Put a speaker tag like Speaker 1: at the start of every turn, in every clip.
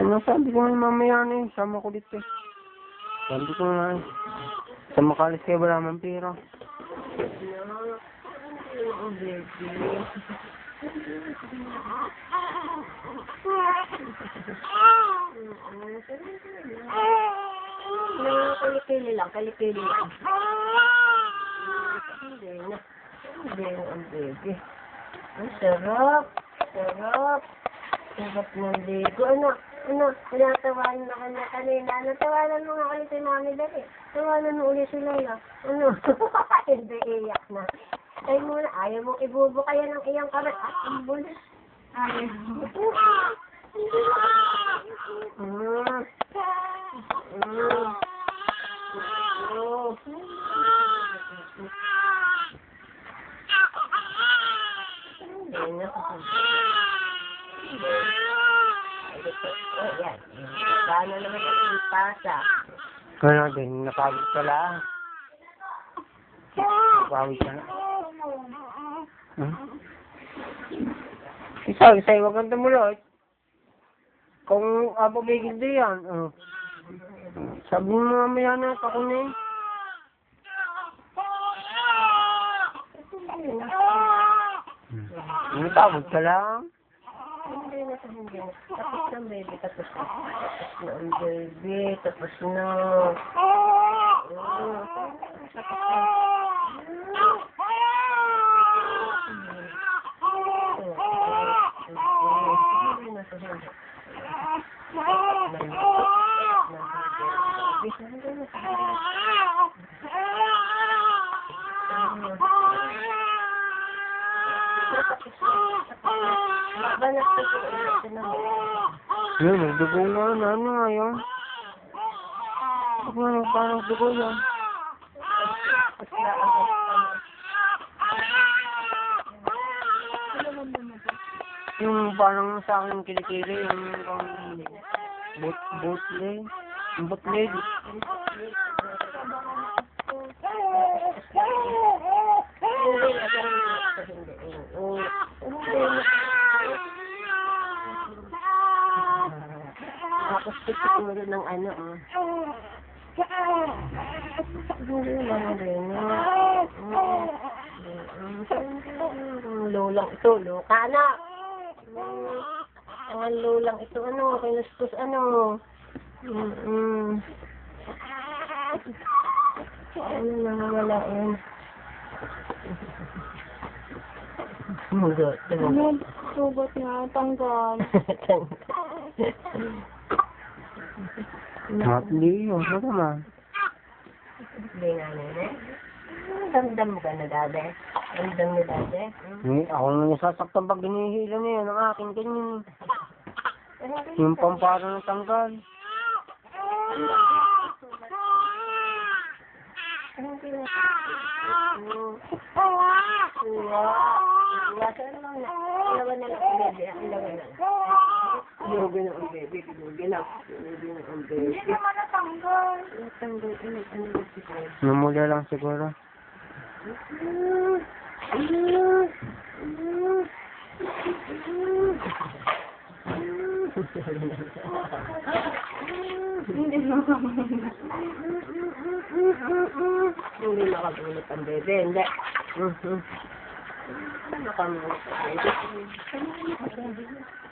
Speaker 1: Sinasabi ko nga mamaya na eh, sama ko dito eh. Sabi ko nga eh, sa makalis kayo wala man pera.
Speaker 2: Kalikili lang. Hindi na ang baby. Ang sarap. Sarap ng ligo. Ano, tinatawanan ako na kanina. Natawanan mo nga ulit si Mami dali. Tawanan mo ulit si Lola. Ano? Hindi iyak na. Ay muna, ayaw mong ibubo kaya ng iyang karat. Ang bulis. Ayaw mo. Paano naman ang ipasa?
Speaker 1: Kaya din, napagod ka lang. Napagod ka na. Isa, huwag kang tumulot. Kung ababigil din yan, sabi mo mamaya na, ako na eh. Napagod ka lang.
Speaker 2: Hindi na. Tapos na, baby. Tapos na ang baby. Tapos na.
Speaker 1: Yun, nagdugo nga na, ano nga yun? Parang dugo yan. Yung parang sa akin kilikili, yung bootleg. Yung bootleg.
Speaker 2: Tapos siguro ng ano, lulang ito, luka na. Ang lulang ito, kinuskus, Ano wala yan.
Speaker 3: Sugot na, tanggal.
Speaker 1: Matli, yun. Ano naman?
Speaker 2: Hindi nga nene. Damdam mo ka na dati? Damdam mo dati?
Speaker 1: Ako nang nasasaktan pag hinihila na yan, ang akin ganyan. Yung pampara ng tanggal.
Speaker 2: Ilawan na lang, baby. Ilawan na lang. Ilawan na ang baby.
Speaker 3: Hindi naman natanggal.
Speaker 1: Namula lang siguro.
Speaker 2: Hindi nakabulot ang baby. Hindi. Nakamulot ang baby.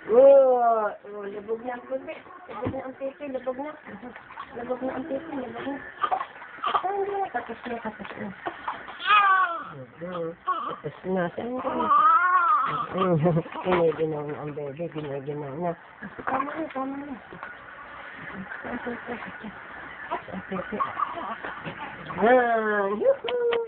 Speaker 2: Lubog na ang baby. Lubog na ang pipi. Lubog na ang pipi. Tapos na. Tapos na. Ginaginaw na ang baby. Ginaginaw na. Tama na. Ang pipi. Yuhuu!